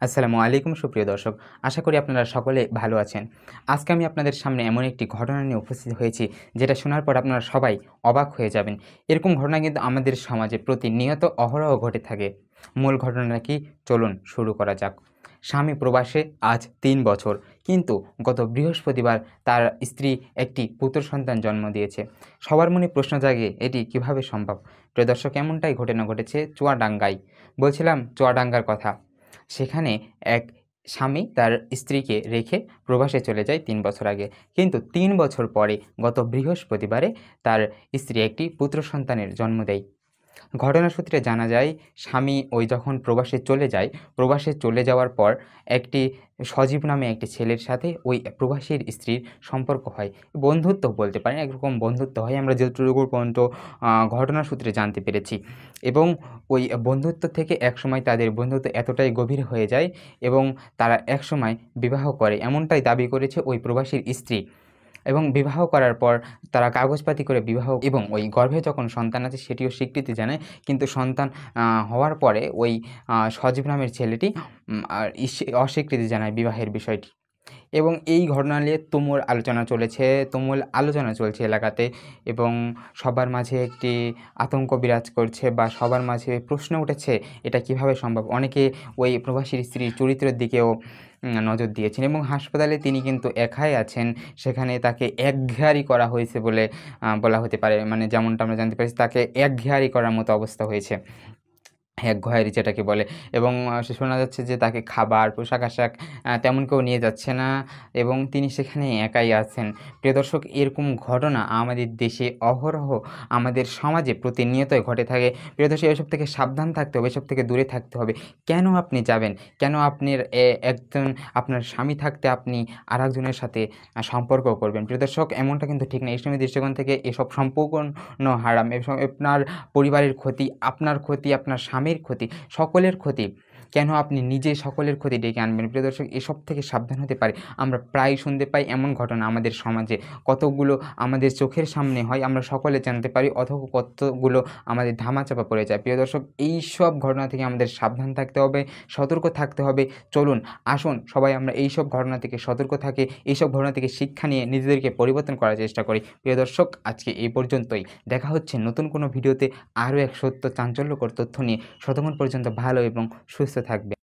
আসসালামু আলাইকুম সুপ্রিয় দর্শক, আশা করি আপনারা সকলে ভালো আছেন। আজকে আমি আপনাদের সামনে এমন একটি ঘটনা নিয়ে উপস্থিত হয়েছি, যেটা শোনার পর আপনারা সবাই অবাক হয়ে যাবেন। এরকম ঘটনা কিন্তু আমাদের সমাজে প্রতিনিয়ত অহরহ ঘটে থাকে। মূল ঘটনাটা কি? চলুন শুরু করা যাক। স্বামী প্রবাসে আজ ৩ বছর, কিন্তু গত বৃহস্পতিবার তার স্ত্রী একটি পুত্র সন্তান জন্ম দিয়েছে। সবার মনে প্রশ্ন জাগে, এটি কিভাবে সম্ভব? প্রিয় দর্শক, এমনটাই ঘটনা ঘটেছে চুয়াডাঙ্গায়। বলছিলাম চুয়াডাঙ্গার কথা। সেখানে এক স্বামী তার স্ত্রীকে রেখে প্রবাসে চলে যায় ৩ বছর আগে। কিন্তু ৩ বছর পরে গত বৃহস্পতিবারে তার স্ত্রী একটি পুত্র সন্তানের জন্ম দেয়। ঘটনা সূত্রে জানা যায়, স্বামী যখন প্রবাসে চলে যায়, প্রবাসে চলে যাওয়ার পর একটি সজীব নামে একটি ছেলের সাথে ওই প্রবাসীর স্ত্রীর সম্পর্ক হয়। বন্ধুত্ব বলতে পারেন, একরকম বন্ধুত্ব হয়, আমরা যতটুকু পর্যন্ত ঘটনা সূত্রে জানতে পেরেছি। এবং ওই বন্ধুত্ব থেকে একসময় তাদের বন্ধুত্ব এতটাই গভীর হয়ে যায় এবং তারা একসময় বিবাহ করে, এমনটাই দাবি করেছে ওই প্রবাসীর স্ত্রী। এবং বিবাহ করার পর তারা কাগজপাতি করে বিবাহ এবং ওই গর্ভে যখন সন্তান আছে সেটিও স্বীকৃতি জানায়। কিন্তু সন্তান হওয়ার পরে ওই সজীব নামের ছেলেটি অস্বীকৃতি জানায় বিবাহের বিষয়টি। এবং এই ঘটনা নিয়ে তুমুল আলোচনা চলছে এলাকাতে, এবং সবার মাঝে একটি আতঙ্ক বিরাজ করছে বা সবার মাঝে প্রশ্ন উঠেছে, এটা কিভাবে সম্ভব? অনেকে ওই প্রবাসীর স্ত্রীর চরিত্রের দিকেও নজর দিয়েছেন, এবং হাসপাতালে তিনি কিন্তু একাই আছেন। সেখানে তাকে একঘেয়ারি করা হয়েছে বলে বলা হতে পারে। মানে যেমনটা আমরা জানতে পেরেছি, তাকে একঘেয়ারি করার মতো অবস্থা হয়েছে। একঘেয়েরি যেটাকে বলে। এবং শোনা যাচ্ছে যে তাকে খাবার, পোশাক-আশাক তেমন কেউ নিয়ে যাচ্ছে না, এবং তিনি সেখানে একাই আছেন। প্রিয় দর্শক, এরকম ঘটনা আমাদের দেশে অহরহ আমাদের সমাজে প্রতিনিয়তই ঘটে থাকে। প্রিয় দর্শক, এসব থেকে সাবধান থাকতে হবে, এসব থেকে দূরে থাকতে হবে। কেন আপনি যাবেন? কেন একজন আপনার স্বামী থাকতে আপনি আরেকজনের সাথে সম্পর্ক করবেন? প্রিয় দর্শক, এমনটা কিন্তু ঠিক না। ইসলামী দৃষ্টিকোণ থেকে এসব সম্পূর্ণ হারাম। এসব আপনার পরিবারের ক্ষতি, আপনার ক্ষতি, আপনার স্বামীর ক্ষতি, সকলের ক্ষতি। কেন আপনি নিজে সকলের ক্ষতি ডেকে আনবেন? প্রিয় দর্শক, এসব থেকে সাবধান হতে পারে। আমরা প্রায়ই শুনতে পাই এমন ঘটনা আমাদের সমাজে। কতকগুলো আমাদের চোখের সামনে হয়, আমরা সকলে জানতে পারি, অথবা কতগুলো আমাদের ধামাচাপা পড়ে যায়। প্রিয় দর্শক, এইসব ঘটনা থেকে আমাদের সাবধান থাকতে হবে, সতর্ক থাকতে হবে। চলুন, আসুন সবাই আমরা এইসব ঘটনা থেকে সতর্ক থাকি, এইসব ঘটনা থেকে শিক্ষা নিয়ে নিজেদেরকে পরিবর্তন করার চেষ্টা করি। প্রিয় দর্শক, আজকে এই পর্যন্তই। দেখা হচ্ছে নতুন কোনো ভিডিওতে আরও এক সত্য চাঞ্চল্যকর তথ্য নিয়ে। ততক্ষণ পর্যন্ত ভালো এবং সুস্থ থাকবেন।